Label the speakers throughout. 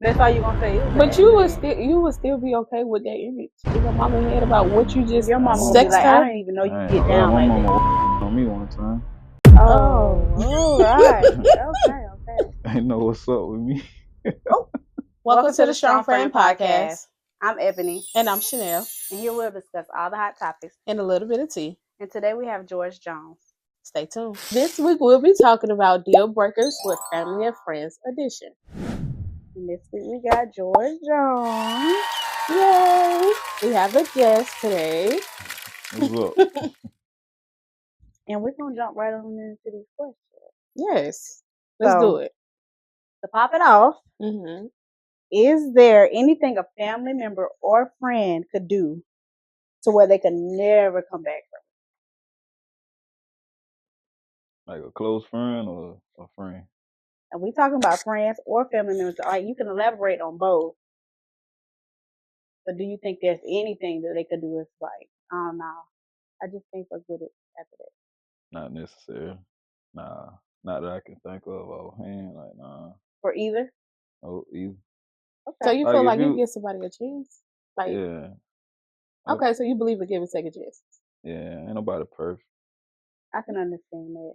Speaker 1: That's all you gonna say. It was
Speaker 2: But
Speaker 1: bad.
Speaker 2: you would still be okay with that image in your mama head about what you just
Speaker 1: Your mama would be
Speaker 2: sexed
Speaker 1: like, I
Speaker 2: her.
Speaker 1: don't even know you
Speaker 3: I ain't
Speaker 1: get
Speaker 3: gonna lie,
Speaker 1: down
Speaker 3: my
Speaker 1: like
Speaker 3: mama
Speaker 1: that.
Speaker 3: on me one time.
Speaker 1: Oh, all right. Okay.
Speaker 3: Ain't know what's up with me.
Speaker 1: Oh,
Speaker 2: Welcome to the Strong Friend Podcast.
Speaker 1: I'm Ebony,
Speaker 2: And I'm Chanel.
Speaker 1: and here we'll discuss all the hot topics.
Speaker 2: And a little bit of tea.
Speaker 1: And today we have George Jones.
Speaker 2: Stay tuned. This week we'll be talking about deal breakers with family and friends edition.
Speaker 1: And this week we got George Jones.
Speaker 2: Yay! We have a guest today.
Speaker 3: What's up?
Speaker 1: And we're gonna jump right on into these questions.
Speaker 2: Yes. Let's do it.
Speaker 1: To pop it off,
Speaker 2: Mm-hmm.
Speaker 1: is there anything a family member or friend could do to where they could never come back from?
Speaker 3: Like a close friend or a friend?
Speaker 1: And we talking about friends or family members. Like, you can elaborate on both. But do you think there's anything that they could do? It's like, I don't know. I just think we're good after that.
Speaker 3: Not necessary. Nah. Not that I can think of offhand. Like, nah.
Speaker 1: For either?
Speaker 3: No, either.
Speaker 1: Okay.
Speaker 2: So you
Speaker 3: Like,
Speaker 2: feel
Speaker 3: if
Speaker 2: like you
Speaker 3: you-
Speaker 2: give somebody a chance? Like,
Speaker 3: Yeah.
Speaker 2: okay, so you believe in give and take a chance.
Speaker 3: Yeah. Ain't nobody perfect.
Speaker 1: I can understand that.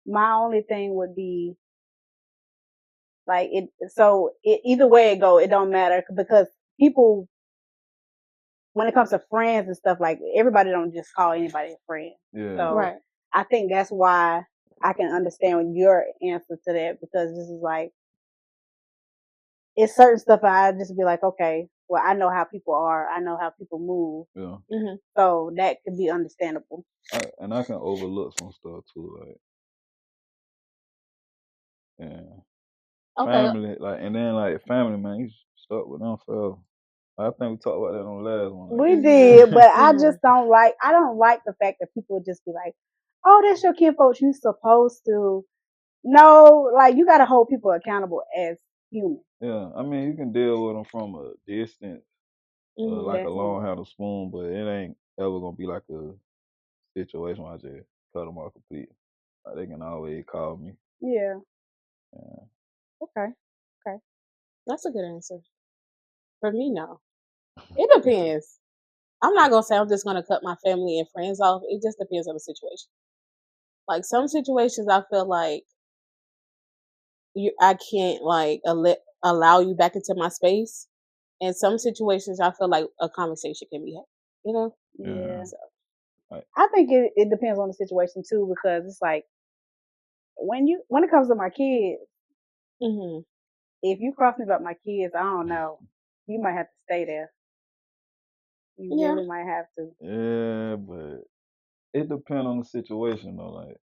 Speaker 1: My only thing would be like it. So either way it go, it don't matter because people, when it comes to friends and stuff, like everybody don't just call anybody a friend.
Speaker 3: Yeah.
Speaker 1: So
Speaker 2: Right.
Speaker 1: I think that's why I can understand your answer to that, because this is like, it's certain stuff I just be like, okay, well, I know how people are. I know how people move.
Speaker 3: Yeah.
Speaker 2: Mm-hmm.
Speaker 1: So that could be understandable.
Speaker 3: And I can overlook some stuff too. Like, yeah.
Speaker 2: Okay.
Speaker 3: Family, like, and then like family, man, you stuck with them forever. I think we talked about that on the last one. Like,
Speaker 1: We did, but I just don't like the fact that people would just be like, oh, that's your kinfolk. You supposed to. No, like, you got to hold people accountable as humans.
Speaker 3: yeah, I mean, you can deal with them from a distance,
Speaker 2: Mhm.
Speaker 3: like a
Speaker 1: That's
Speaker 3: long handle spoon, but it ain't ever gonna be like a situation where I just cut them off completely. Like, they can always call me.
Speaker 1: Yeah.
Speaker 3: Yeah.
Speaker 1: Okay.
Speaker 2: That's a good answer. For me, no. It depends. I'm not gonna say I'm just gonna cut my family and friends off. It just depends on the situation. Like some situations, I feel like I can't like allow you back into my space. In some situations, I feel like a conversation can be had. You know.
Speaker 1: Yeah.
Speaker 2: So,
Speaker 1: I think it depends on the situation too, because it's like when it comes to my kids,
Speaker 2: hmm
Speaker 1: if you cross me about my kids, I don't know, you might have to stay there. You
Speaker 2: Yeah.
Speaker 1: really might have to.
Speaker 3: Yeah, but it depends on the situation though. Like,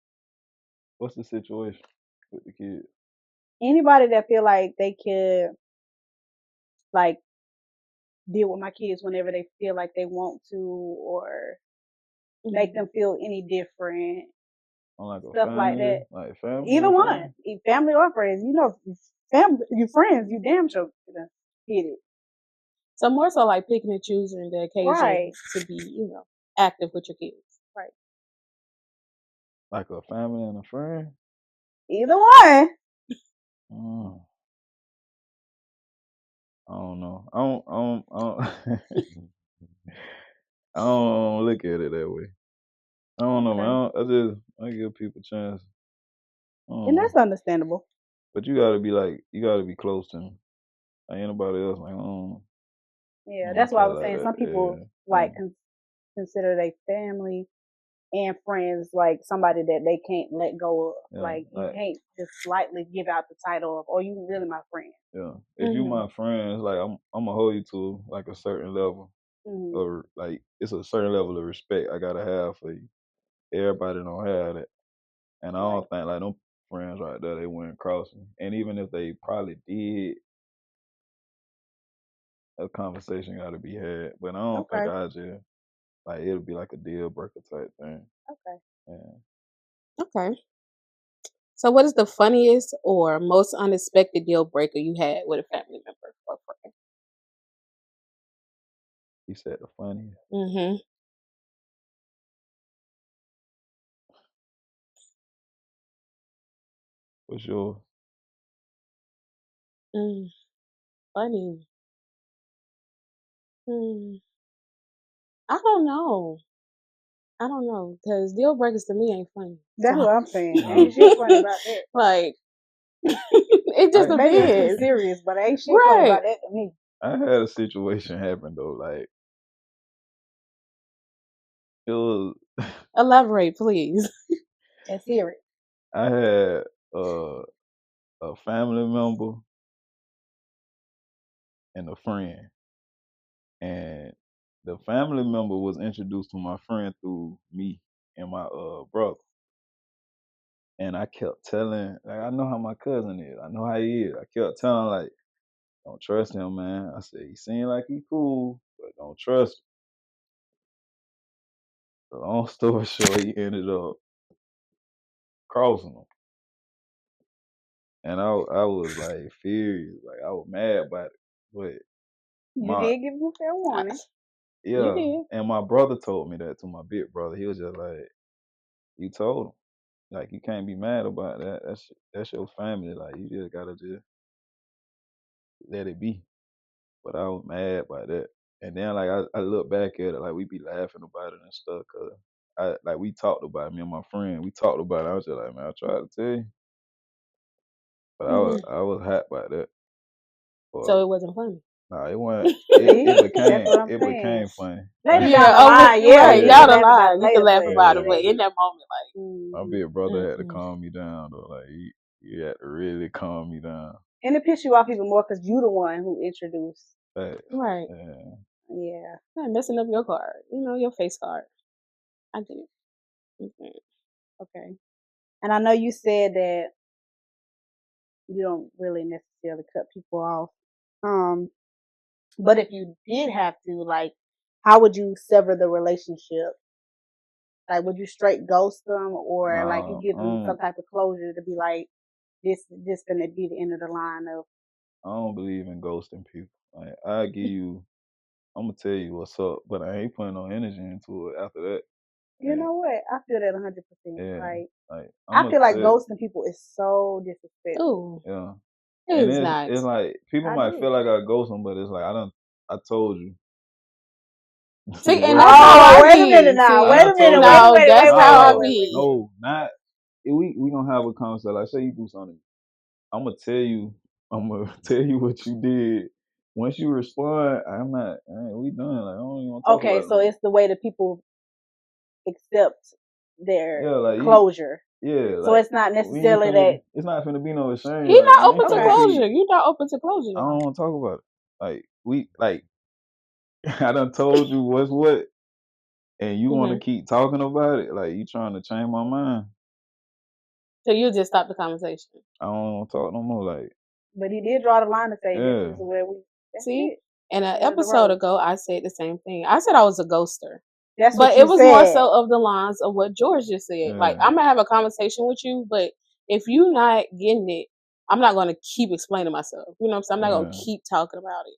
Speaker 3: what's the situation with the kids?
Speaker 1: Anybody that feel like they could like deal with my kids whenever they feel like they want to, or make them feel any different,
Speaker 3: On like a
Speaker 1: stuff like
Speaker 3: family,
Speaker 1: that.
Speaker 3: like family
Speaker 1: Either
Speaker 3: or
Speaker 1: one, family or friends. You know, family, you friends, you damn sure gonna hit it.
Speaker 2: So more so like picking and choosing the occasion
Speaker 1: Right.
Speaker 2: to be, active with your kids.
Speaker 1: Right.
Speaker 3: like a family and a friend.
Speaker 1: Either one.
Speaker 3: Mm, I don't know. I don't look at it that way. I don't know, man. I give people a chance.
Speaker 1: And that's understandable.
Speaker 3: But you gotta be close to them. Like anybody else, like,
Speaker 1: Yeah,
Speaker 3: I
Speaker 1: that's
Speaker 3: don't
Speaker 1: why I
Speaker 3: play
Speaker 1: was
Speaker 3: like
Speaker 1: saying
Speaker 3: that.
Speaker 1: some people
Speaker 3: Yeah,
Speaker 1: like consider their family and friends like somebody that they can't let go of.
Speaker 3: yeah.
Speaker 1: Like, you
Speaker 3: Like,
Speaker 1: can't just lightly give out the title of, "Oh, you really my friend."
Speaker 3: yeah. If you my friends, like I'm gonna hold you to like a certain level,
Speaker 1: Hmm.
Speaker 3: or like it's a certain level of respect I gotta have for you. Everybody don't have that, and I don't think like them friends right there they wouldn't cross me. And even if they probably did, a conversation got to be had. But I don't think
Speaker 1: Okay.
Speaker 3: I just like it'll be like a deal breaker type thing.
Speaker 1: Okay.
Speaker 3: Yeah.
Speaker 2: Okay. So what is the funniest or most unexpected deal breaker you had with a family member or friend?
Speaker 3: He said the funniest.
Speaker 2: Mm-hmm.
Speaker 3: What's yours?
Speaker 2: Mm. Funny. I don't know. Because deal breakers to me ain't funny.
Speaker 1: That's
Speaker 2: So,
Speaker 1: what I'm saying. Ain't shit funny about that.
Speaker 2: like, it just
Speaker 1: Maybe it's too
Speaker 2: depends.
Speaker 1: serious, but ain't shit funny
Speaker 2: Right.
Speaker 1: about that to me.
Speaker 3: I had a situation happen though. Like it was.
Speaker 2: Elaborate, please.
Speaker 1: That's serious.
Speaker 3: I had a family member and a friend, and the family member was introduced to my friend through me and my brother. And I kept telling, like, I know how my cousin is. I know how he is. I kept telling, like, don't trust him, man. I said, he seemed like he cool, but don't trust him. The long story short, he ended up crossing him. And I was, like, furious. Like, I was mad about it. But
Speaker 1: You did give him a fair warning.
Speaker 2: You
Speaker 3: yeah,
Speaker 2: did.
Speaker 3: and my brother told me that to my big brother. He was just like, you told him. Like, you can't be mad about that. That's your family. Like, you just gotta just let it be. But I was mad by that. And then like I look back at it, like we be laughing about it and stuff, cause we talked about it, me and my friend, we talked about it. I was just like, man, I tried to tell you, but I was hot by that.
Speaker 2: So it wasn't funny.
Speaker 3: Nah, it wasn't.
Speaker 1: See?
Speaker 3: It
Speaker 1: That's what I'm
Speaker 3: it
Speaker 1: saying.
Speaker 3: became funny.
Speaker 1: Later
Speaker 2: Yeah,
Speaker 1: down the line, yeah,
Speaker 2: right.
Speaker 1: you
Speaker 3: Yeah.
Speaker 2: Down
Speaker 1: can
Speaker 2: the
Speaker 1: laugh about
Speaker 2: line,
Speaker 1: it
Speaker 2: you can
Speaker 1: later,
Speaker 2: laugh
Speaker 1: but
Speaker 2: about
Speaker 3: yeah.
Speaker 2: it, but in that moment,
Speaker 3: My
Speaker 2: like,
Speaker 3: big brother had to
Speaker 2: mm-mm.
Speaker 3: calm me down though. Like he had to really calm me down.
Speaker 1: And it pissed you off even more because you the one who introduced.
Speaker 3: Like,
Speaker 2: Right.
Speaker 1: Yeah.
Speaker 2: Yeah, messing up your card, your face card. I did.
Speaker 1: Okay. And I know you said that you don't really necessarily cut people off. But if you did have to, like, how would you sever the relationship? Like, would you straight ghost them, or like you give them some type of closure to be like, this gonna be the end of the line of?
Speaker 3: I don't believe in ghosting people. Like I give you, I'm gonna tell you what's up, but I ain't putting no energy into it after that.
Speaker 1: You know what? I feel that 100%.
Speaker 3: Yeah,
Speaker 1: Like
Speaker 3: I'm
Speaker 1: I feel like ghosting people is so disrespectful.
Speaker 2: Ooh,
Speaker 3: Yeah,
Speaker 2: it
Speaker 3: and
Speaker 2: is not.
Speaker 3: it's like people might feel like I ghost them, but it's like I told you.
Speaker 2: See, and that's how I
Speaker 1: wait
Speaker 2: be.
Speaker 1: a minute now.
Speaker 3: See,
Speaker 1: Wait a minute.
Speaker 2: No,
Speaker 1: Wait.
Speaker 2: that's how I
Speaker 3: No,
Speaker 2: be.
Speaker 3: no, not we gonna have a conversation. Like, say you do something, I'm gonna tell you what you did. Once you respond, we done. Like, I don't even want to talk
Speaker 1: Okay,
Speaker 3: about it.
Speaker 1: so it's the way that people accept their
Speaker 3: like
Speaker 1: closure.
Speaker 3: Yeah,
Speaker 1: So
Speaker 3: like,
Speaker 1: it's not
Speaker 3: we ain't
Speaker 1: necessarily
Speaker 3: finna,
Speaker 1: that.
Speaker 3: it's not finna be no exchange.
Speaker 2: You're
Speaker 3: Like,
Speaker 2: not
Speaker 3: we ain't
Speaker 2: open to
Speaker 3: finna
Speaker 2: closure.
Speaker 3: be.
Speaker 2: You're not open to closure.
Speaker 3: I don't want to talk about it. Like I done told you what's what, and you want to keep talking about it. Like, you trying to change my mind.
Speaker 2: So you just stop the conversation.
Speaker 3: I don't want to talk no more. Like,
Speaker 1: But he did draw the line to say
Speaker 3: yeah.
Speaker 1: this is where we.
Speaker 2: See,
Speaker 1: it.
Speaker 2: and an
Speaker 1: End of the
Speaker 2: episode
Speaker 1: road.
Speaker 2: ago, I said the same thing. I said I was a ghoster.
Speaker 1: That's
Speaker 2: but
Speaker 1: what you
Speaker 2: it was
Speaker 1: said.
Speaker 2: more so of the lines of what George just said. Like, I'm gonna have a conversation with you, but if you not getting it, I'm not gonna keep explaining myself. You know what I'm saying? I'm not gonna keep talking about it.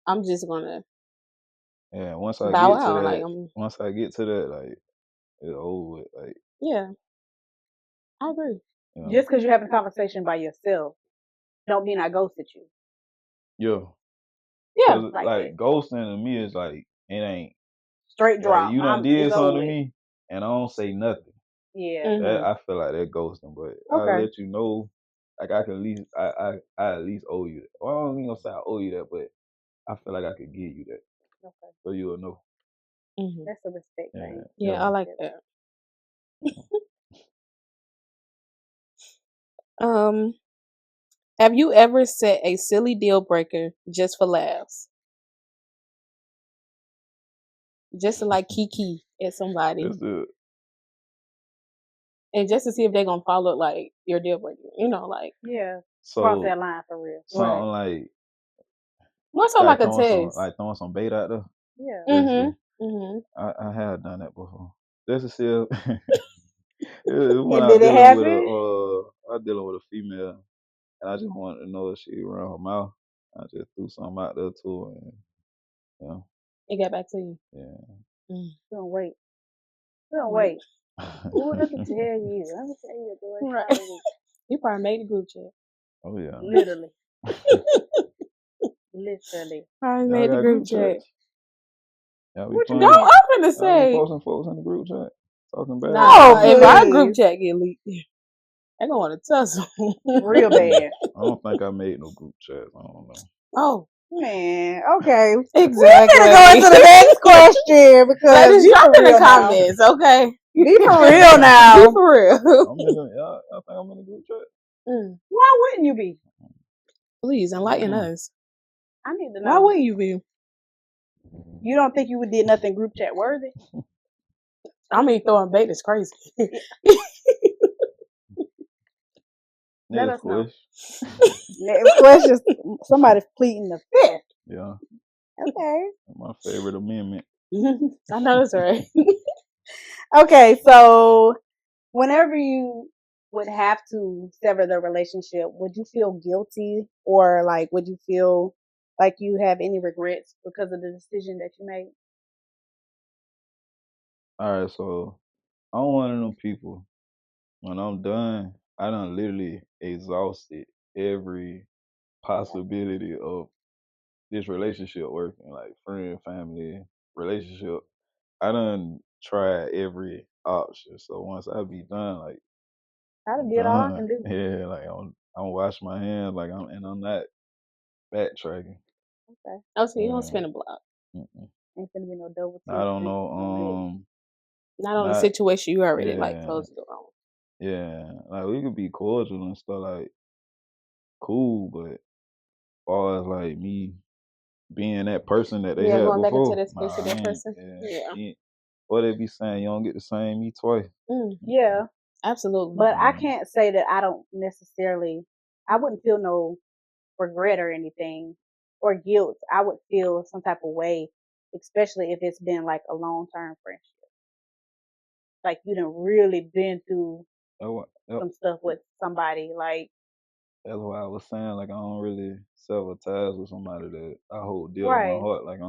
Speaker 2: I'm just gonna
Speaker 3: once I
Speaker 2: bow
Speaker 3: get to
Speaker 2: out.
Speaker 3: that,
Speaker 2: Like,
Speaker 3: once I get to that, like, it's over with. Like,
Speaker 2: yeah, I agree.
Speaker 1: Just because you're having a conversation by yourself, don't mean I ghosted you.
Speaker 2: Yeah,
Speaker 3: like ghosting to me is like, it ain't
Speaker 1: straight drop.
Speaker 3: Like, you done did something to me, and I don't say nothing.
Speaker 1: Yeah,
Speaker 3: I feel like that ghosting, but I'll let you know. Like, I can at least, I at least owe you that. Well, I don't even gonna say I owe you that, but I feel like I could give you that.
Speaker 1: Okay.
Speaker 3: So you'll know.
Speaker 1: That's a respect thing.
Speaker 2: Yeah, I like that. Have you ever set a silly deal breaker just for laughs? Just to like kiki at somebody.
Speaker 3: Let's do it.
Speaker 2: And just to see if they're gonna follow like your deal breaker. Like
Speaker 1: cross that line for real.
Speaker 3: Something like
Speaker 2: more so like a test.
Speaker 3: Like throwing some bait out there.
Speaker 1: Yeah.
Speaker 3: I have done that before. Just to see if
Speaker 1: and did it happen?
Speaker 3: I was dealing with a female, and I just wanted to know if she ran her mouth. I just threw something out there too, and
Speaker 2: it got back to you.
Speaker 3: Yeah.
Speaker 1: Don't wait. Ooh, let me tell you.
Speaker 2: Right. You probably made the group chat.
Speaker 3: Oh yeah.
Speaker 1: Literally. Literally.
Speaker 2: I
Speaker 3: Y'all
Speaker 2: made the
Speaker 3: got
Speaker 2: group
Speaker 3: group
Speaker 2: chat.
Speaker 3: chats? Y'all be
Speaker 1: What you
Speaker 3: playing?
Speaker 2: No,
Speaker 1: mean?
Speaker 2: I'm finna
Speaker 3: Y'all be
Speaker 2: say,
Speaker 3: posting folks in the group chat? Talking bad
Speaker 2: nah,
Speaker 3: about
Speaker 1: Oh,
Speaker 2: if
Speaker 3: them?
Speaker 2: our group
Speaker 1: please.
Speaker 2: chat get leaked, they gonna want to tussle.
Speaker 1: Real bad.
Speaker 3: I don't think I made no group chats. I don't know.
Speaker 2: Oh,
Speaker 1: Man, okay.
Speaker 2: exactly.
Speaker 1: We're gonna go into the next question because
Speaker 2: Ladies,
Speaker 1: be
Speaker 2: drop
Speaker 1: for
Speaker 2: in the
Speaker 1: real now.
Speaker 2: comments, okay?
Speaker 1: Be for real
Speaker 2: Be
Speaker 1: now.
Speaker 2: for real.
Speaker 3: Y'all think I'm in the group chat?
Speaker 2: Mm,
Speaker 1: Why wouldn't you be?
Speaker 2: please enlighten
Speaker 3: Mm.
Speaker 2: us.
Speaker 1: I need to
Speaker 2: Why
Speaker 1: know.
Speaker 2: wouldn't you be?
Speaker 1: You don't think you would did nothing group chat worthy?
Speaker 2: I mean, throwing bait is crazy.
Speaker 1: Let
Speaker 3: Next
Speaker 1: us know.
Speaker 3: question.
Speaker 1: Next question. Somebody's pleading the fifth.
Speaker 3: Yeah,
Speaker 1: Okay.
Speaker 3: my favorite amendment.
Speaker 2: I know that's right.
Speaker 1: Okay, so whenever you would have to sever the relationship, would you feel guilty or like would you feel like you have any regrets because of the decision that you made?
Speaker 3: All right, so I'm one of them people. When I'm done, I done literally exhausted every possibility of this relationship working, like friend, family, relationship. I done tried every option. So once I be done, like
Speaker 1: I
Speaker 3: I'm
Speaker 1: did all I
Speaker 3: done.
Speaker 1: can do.
Speaker 3: Yeah, like I'm wash my hands, like I'm not backtracking.
Speaker 1: Okay.
Speaker 2: Oh, so you don't
Speaker 3: Yeah.
Speaker 2: spin a block.
Speaker 3: Mm-mm.
Speaker 1: Ain't gonna be no double
Speaker 3: I don't
Speaker 1: teaming on
Speaker 3: know.
Speaker 2: Not on a
Speaker 3: Not
Speaker 2: situation you already like
Speaker 3: yeah,
Speaker 2: closed the door on.
Speaker 3: yeah. Like we could be cordial and stuff, like cool, but far as like me being that person that they
Speaker 2: Yeah,
Speaker 3: had
Speaker 2: going back into
Speaker 3: before,
Speaker 2: that space
Speaker 3: nah,
Speaker 2: with
Speaker 3: I
Speaker 2: that
Speaker 3: ain't.
Speaker 2: person.
Speaker 3: Yeah,
Speaker 2: Yeah.
Speaker 3: what they be saying, you don't get the same me twice.
Speaker 2: Mm,
Speaker 1: Yeah,
Speaker 2: absolutely.
Speaker 1: but I
Speaker 3: Yeah.
Speaker 1: can't say that I don't necessarily. I wouldn't feel no regret or anything or guilt. I would feel some type of way, especially if it's been like a long term friendship. Like you done really been through
Speaker 3: Yep.
Speaker 1: some stuff with somebody. Like
Speaker 3: That's why I was saying like I don't really sever ties with somebody that I hold dear to my
Speaker 1: right,
Speaker 3: heart. Like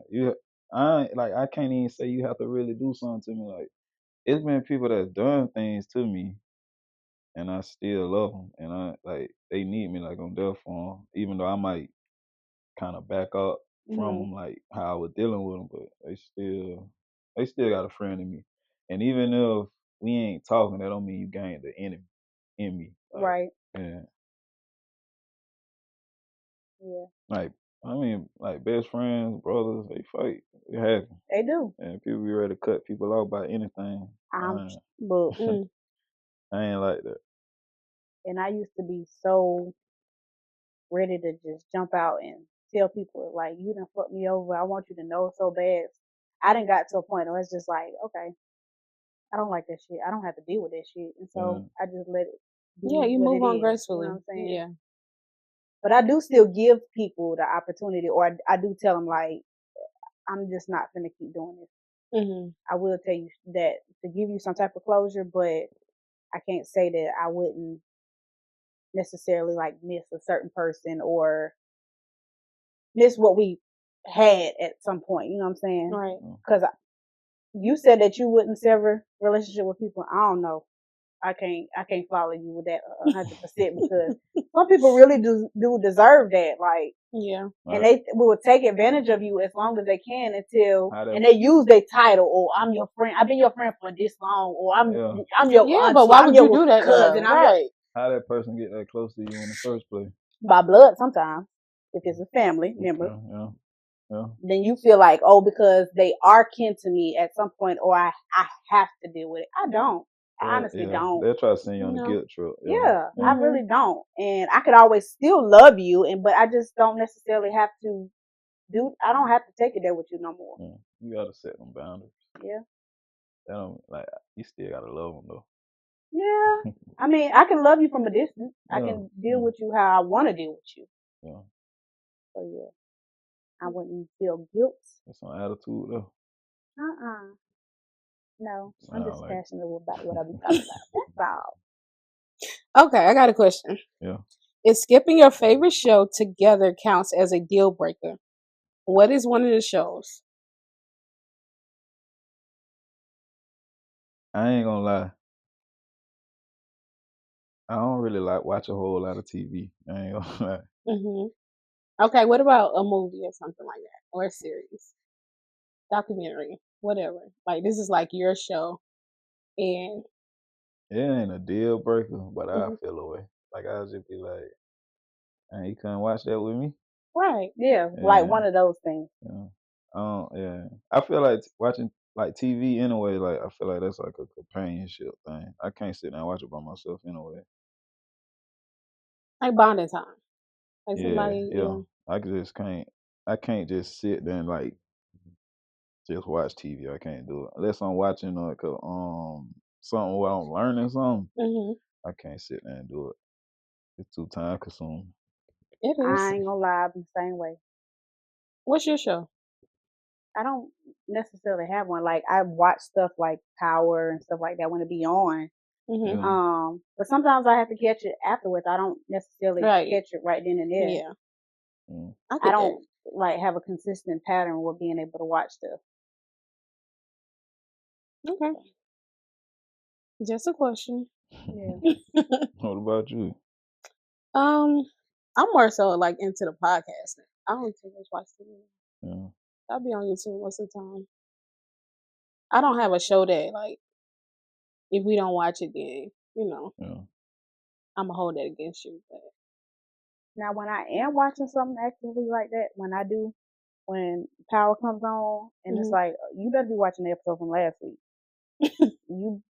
Speaker 3: yeah, I ain't, like I can't even say you have to really do something to me. Like it's been people that's done things to me, and I still love them, and I like they need me. Like I'm there for them, even though I might kind of back up from
Speaker 1: hmm
Speaker 3: them, like how I was dealing with them, but they still got a friend in me, and even if we ain't talking, that don't mean you gained the enemy in me. Like
Speaker 1: right,
Speaker 3: yeah.
Speaker 1: yeah,
Speaker 3: Like, I mean, like best friends, brothers, they fight. It happens.
Speaker 1: they do.
Speaker 3: And people be ready to cut people off by anything.
Speaker 1: But
Speaker 2: Mm,
Speaker 3: I ain't like that.
Speaker 1: and I used to be so ready to just jump out and tell people like you done fucked me over. I want you to know so bad. I didn't got to a point where it's just like, okay, I don't like that shit. I don't have to deal with that shit. And
Speaker 3: Yeah.
Speaker 1: so I just let it be
Speaker 2: yeah, you
Speaker 1: what
Speaker 2: move
Speaker 1: it
Speaker 2: on
Speaker 1: is. You
Speaker 2: gracefully.
Speaker 1: know what I'm saying?
Speaker 2: Yeah.
Speaker 1: But I do still give people the opportunity or I do tell them like, I'm just not gonna keep doing this.
Speaker 2: Hmm.
Speaker 1: I will tell you that to give you some type of closure, but I can't say that I wouldn't necessarily like miss a certain person or miss what we had at some point. You know what I'm saying?
Speaker 2: Right.
Speaker 1: Because you said that you wouldn't sever relationship with people. I don't know. I can't follow you with that 100% because some people really do deserve that. Like,
Speaker 2: Yeah.
Speaker 1: and
Speaker 3: Right.
Speaker 1: they will take advantage of you as long as they can until,
Speaker 3: How that
Speaker 1: and they use their title. Or I'm your friend. I've been your friend for this long. Or
Speaker 3: yeah.
Speaker 1: I'm your
Speaker 2: Yeah,
Speaker 1: auntie.
Speaker 2: but why
Speaker 1: I'm
Speaker 2: would you
Speaker 1: your
Speaker 2: do that
Speaker 1: cousin.
Speaker 2: though?
Speaker 1: I'm your
Speaker 2: Right.
Speaker 3: How that person get that close to you in the first place?
Speaker 1: by blood sometimes. If it's a family member,
Speaker 3: Okay, yeah. Yeah.
Speaker 1: then you feel like, oh, because they are kin to me at some point, or I have to deal with it. I don't. I honestly
Speaker 3: Yeah.
Speaker 1: don't.
Speaker 3: They'll try to send you on the
Speaker 2: No.
Speaker 3: guilt trip. Yeah.
Speaker 1: Yeah,
Speaker 3: Yeah.
Speaker 1: I
Speaker 2: Hmm.
Speaker 1: really don't. And I could always still love you, but I just don't necessarily have to I don't have to take it there with you no more.
Speaker 3: Yeah. You gotta set them boundaries.
Speaker 1: Yeah.
Speaker 3: That don't like you still gotta love them though.
Speaker 1: Yeah. I mean, I can love you from a distance. I
Speaker 3: Yeah.
Speaker 1: can deal
Speaker 3: Yeah.
Speaker 1: with you how I want to deal with you.
Speaker 3: Yeah.
Speaker 1: So yeah, I wouldn't feel guilt.
Speaker 3: That's some attitude though.
Speaker 1: Uh-uh. No, I'm
Speaker 3: Sound
Speaker 1: just
Speaker 3: like
Speaker 1: passionate about what I be talking about. That's all.
Speaker 2: Okay, I got a question.
Speaker 3: yeah.
Speaker 2: Is skipping your favorite show together counts as a deal breaker? What is one of the shows?
Speaker 3: I ain't gonna lie. I don't really like watch a whole lot of TV. I ain't gonna lie.
Speaker 2: Hmm. Okay, what about a movie or something like that, or a series, documentary, whatever? Like this is like your show, and
Speaker 3: It ain't a deal breaker, but I
Speaker 2: Mhm.
Speaker 3: feel away. Like I'll just be like, "Man, you couldn't watch that with me."
Speaker 2: right,
Speaker 1: Yeah, like
Speaker 3: Yeah,
Speaker 1: one of those things.
Speaker 3: yeah. Yeah. I feel like watching like TV anyway. Like I feel like that's like a companionship thing. I can't sit down and watch it by myself anyway.
Speaker 2: like bonding time, like
Speaker 3: Yeah,
Speaker 2: somebody,
Speaker 3: yeah. I just can't. I can't just sit there and like just watch TV. I can't do it unless I'm watching like something where I'm learning something.
Speaker 2: hmm
Speaker 3: I can't sit there and do it. It's too time consuming.
Speaker 2: it is.
Speaker 1: I ain't gonna lie, I'm the same way.
Speaker 2: What's your show?
Speaker 1: I don't necessarily have one. Like I watch stuff like Power and stuff like that when it be on.
Speaker 2: hmm
Speaker 3: Yeah.
Speaker 1: But sometimes I have to catch it afterwards. I don't necessarily
Speaker 2: Right,
Speaker 1: catch it right then and there.
Speaker 2: yeah,
Speaker 3: Mm.
Speaker 2: I
Speaker 1: I
Speaker 2: get that.
Speaker 1: don't like have a consistent pattern with being able to watch stuff.
Speaker 2: Okay, just a question.
Speaker 1: Yeah.
Speaker 3: What about you?
Speaker 2: I'm more so like into the podcasting. I don't too much watch TV.
Speaker 3: Yeah.
Speaker 2: I'll be on YouTube most of the time. I don't have a show that like if we don't watch it, then
Speaker 3: Yeah.
Speaker 2: I'm gonna hold that against you. But
Speaker 1: Now when I am watching something actively like that, when Power comes on and it's
Speaker 2: Mhm.
Speaker 1: like you better be watching the episode from last week. You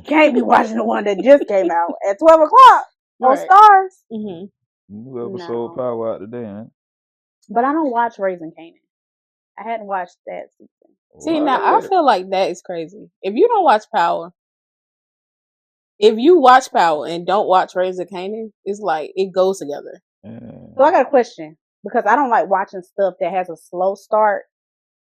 Speaker 1: can't be watching the one that just came out at 12 o'clock on
Speaker 2: right.
Speaker 1: Stars.
Speaker 2: hmm
Speaker 3: New episode
Speaker 1: No.
Speaker 3: power out today, huh?
Speaker 1: But I don't watch Raising Kanan. I hadn't watched that season.
Speaker 2: See, now I
Speaker 3: What?
Speaker 2: feel like that is crazy. If you don't watch Power, if you watch Power and don't watch Raising Kanan, it's like it goes together.
Speaker 3: Yeah.
Speaker 1: So I got a question because I don't like watching stuff that has a slow start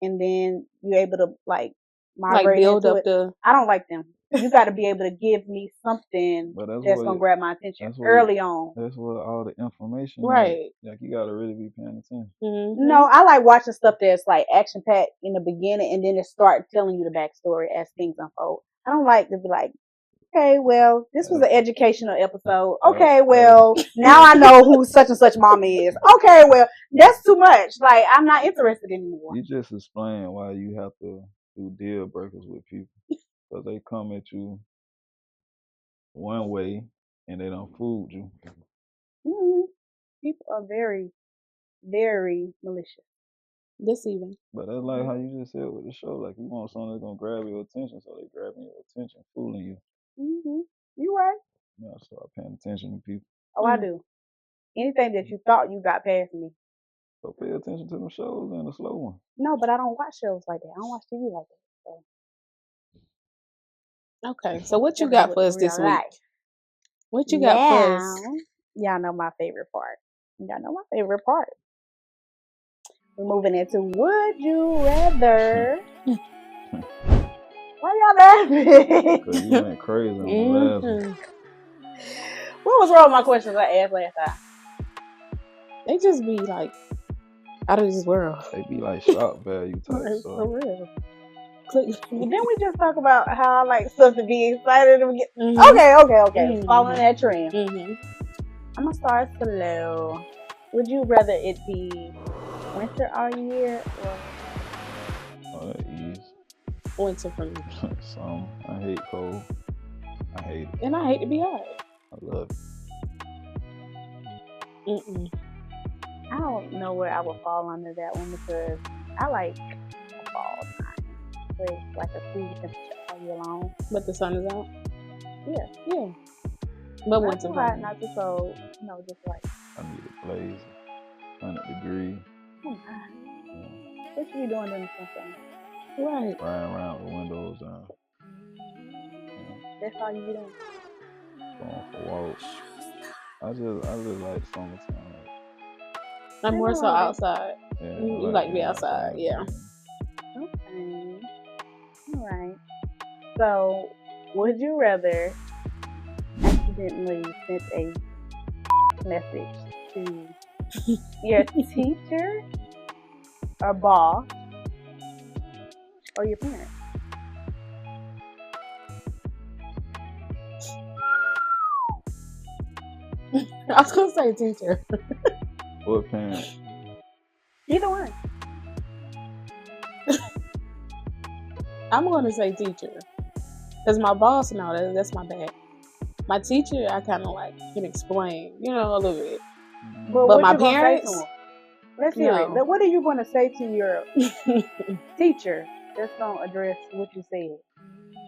Speaker 1: and then you're able to like
Speaker 2: Like
Speaker 1: migrate
Speaker 2: build
Speaker 1: into
Speaker 2: up
Speaker 1: it.
Speaker 2: the
Speaker 1: I don't like them. You got to be able to give me something
Speaker 3: But that's
Speaker 1: that's
Speaker 3: what
Speaker 1: gonna grab my attention
Speaker 3: that's what
Speaker 1: early on.
Speaker 3: that's what all the information is.
Speaker 2: right.
Speaker 3: Like you gotta really be paying attention.
Speaker 1: No, I like watching stuff that's like action packed in the beginning and then it start telling you the backstory as things unfold. I don't like to be like, okay, well, this was an educational episode. Okay, well, now I know who such and such mama is. Okay, well, that's too much. Like, I'm not interested anymore.
Speaker 3: You just explain why you have to do deal breakers with people because they come at you one way and they don't fool you.
Speaker 1: Mhm. People are very, very malicious.
Speaker 2: Deceiving.
Speaker 3: But that's like how you just said with the show. Like you want something that's gonna grab your attention, so they grabbing your attention, fooling you.
Speaker 1: You right?
Speaker 3: You gotta start paying attention to people.
Speaker 1: Oh, I do. Anything that you thought you got past me.
Speaker 3: So pay attention to them shows and the slow one.
Speaker 1: No, but I don't watch shows like that. I don't watch TV like that. So
Speaker 2: Okay, so what you
Speaker 1: definitely
Speaker 2: got for us
Speaker 1: with
Speaker 2: this
Speaker 1: real
Speaker 2: week?
Speaker 1: life.
Speaker 2: What you got for us?
Speaker 1: Y'all know my favorite part. Y'all know my favorite part. We're moving into Would You Rather. Why y'all laughing?
Speaker 3: Cause you went crazy on the last one.
Speaker 2: Mhm.
Speaker 1: What was wrong with my questions I asked last time?
Speaker 2: They just be like out of this world.
Speaker 3: They be like shock value type
Speaker 2: Like,
Speaker 3: stuff.
Speaker 2: for real. Click.
Speaker 1: Didn't we just talk about how I like stuff to be excited to get?
Speaker 2: Mhm.
Speaker 1: Okay.
Speaker 2: Mhm.
Speaker 1: Following that trend.
Speaker 2: Mhm.
Speaker 1: I'm gonna start slow. Would you rather it be winter all year or
Speaker 3: Oh, that ease.
Speaker 2: Winter for me.
Speaker 3: Some. I hate cold. I hate it.
Speaker 2: And I hate to be hot.
Speaker 3: I love it.
Speaker 2: Mm-mm.
Speaker 1: I don't know where I would fall under that one because I like the fall time where it's like a cool temperature all year long.
Speaker 2: But the sun is out.
Speaker 1: Yeah.
Speaker 2: Yeah. But
Speaker 1: Not
Speaker 2: winter
Speaker 1: too
Speaker 2: for
Speaker 1: hot,
Speaker 2: me.
Speaker 1: not too cold. No, just like,
Speaker 3: I need it blazing. 100 degrees.
Speaker 1: oh my. What you be doing in the sunshine?
Speaker 2: Right.
Speaker 3: Riding around with windows down.
Speaker 1: That's all you be doing.
Speaker 3: Going for walks. I just like summertime.
Speaker 2: I'm more so outside.
Speaker 3: Yeah,
Speaker 2: You like to be
Speaker 3: being
Speaker 2: outside, yeah.
Speaker 1: Okay. All right. So, would you rather accidentally send a message to your teacher or boss or your parents?
Speaker 2: I was gonna say teacher.
Speaker 3: What parent?
Speaker 1: Either one.
Speaker 2: I'm gonna say teacher, cause my boss now that's my bad. My teacher, I kind of like can explain, a little bit. But
Speaker 1: what
Speaker 2: my
Speaker 1: you gonna say
Speaker 2: parents,
Speaker 1: to 'em? Let's hear it.
Speaker 2: no.
Speaker 1: What are you gonna say to your teacher that's gonna address what you said?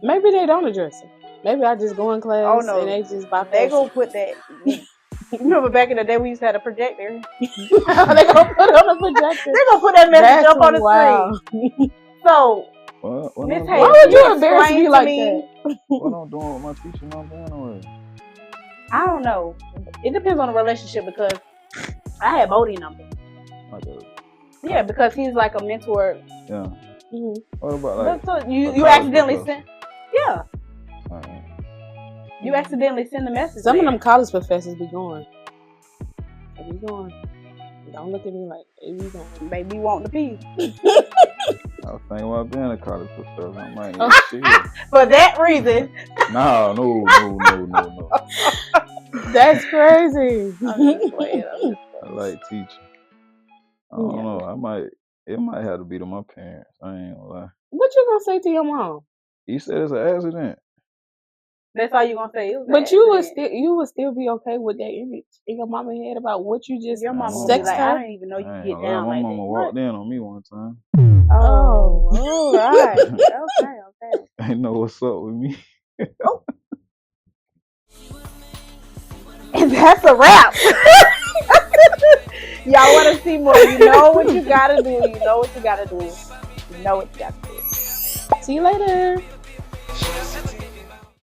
Speaker 2: Maybe they don't address it. Maybe I just go in class
Speaker 1: Oh no,
Speaker 2: and they just bypass
Speaker 1: they
Speaker 2: it.
Speaker 1: gonna put that. You remember back in the day we used to have a projector?
Speaker 2: They gonna put it on the projector.
Speaker 1: They're gonna put that message up on the
Speaker 2: wow.
Speaker 1: screen. So,
Speaker 3: What
Speaker 1: Miss
Speaker 3: I'm
Speaker 1: Hayes,
Speaker 2: Why
Speaker 3: doing,
Speaker 2: would you
Speaker 1: you
Speaker 2: embarrass
Speaker 1: explain
Speaker 2: me
Speaker 1: to
Speaker 2: like
Speaker 1: me-
Speaker 2: that?
Speaker 3: what I'm doing with my teacher not doing away.
Speaker 1: I don't know. It depends on the relationship because I had Bodie number.
Speaker 3: Like a,
Speaker 1: Yeah, because he's like a mentor.
Speaker 3: yeah.
Speaker 2: Mhm.
Speaker 3: What about like?
Speaker 1: So
Speaker 3: a
Speaker 1: you
Speaker 3: college
Speaker 1: accidentally
Speaker 3: professor?
Speaker 1: sent. Yeah,
Speaker 3: Alright.
Speaker 1: you accidentally send the message.
Speaker 2: Some of
Speaker 1: there.
Speaker 2: them college professors be going. They be going. Don't look at me like they be going.
Speaker 1: Baby want the piece.
Speaker 3: I was thinking about being a college professor. I might
Speaker 2: Oh.
Speaker 3: shit.
Speaker 1: For that reason,
Speaker 3: No.
Speaker 2: That's crazy.
Speaker 1: I'm just playing.
Speaker 3: I like teaching. I don't know. It might have to be to my parents. I ain't gonna lie.
Speaker 2: What you gonna say to your mom?
Speaker 3: You said it's an accident.
Speaker 1: That's all you gonna say. It was an
Speaker 2: But you
Speaker 1: accident.
Speaker 2: would still be okay with that image in your mama head about what you just
Speaker 1: Your mama
Speaker 3: Mama
Speaker 1: would be
Speaker 2: sex
Speaker 1: like, I
Speaker 2: her.
Speaker 1: didn't even know you
Speaker 3: I
Speaker 1: could
Speaker 3: ain't
Speaker 1: get
Speaker 3: gonna lie.
Speaker 1: down
Speaker 3: My
Speaker 1: like
Speaker 3: mama
Speaker 1: that.
Speaker 3: walked in on me one time.
Speaker 1: Oh, all right. Okay.
Speaker 3: Ain't know what's up with me.
Speaker 1: And that's a wrap. Y'all want to see more? You know what you gotta do. You know what you gotta do. You know what you gotta do.
Speaker 2: See you later.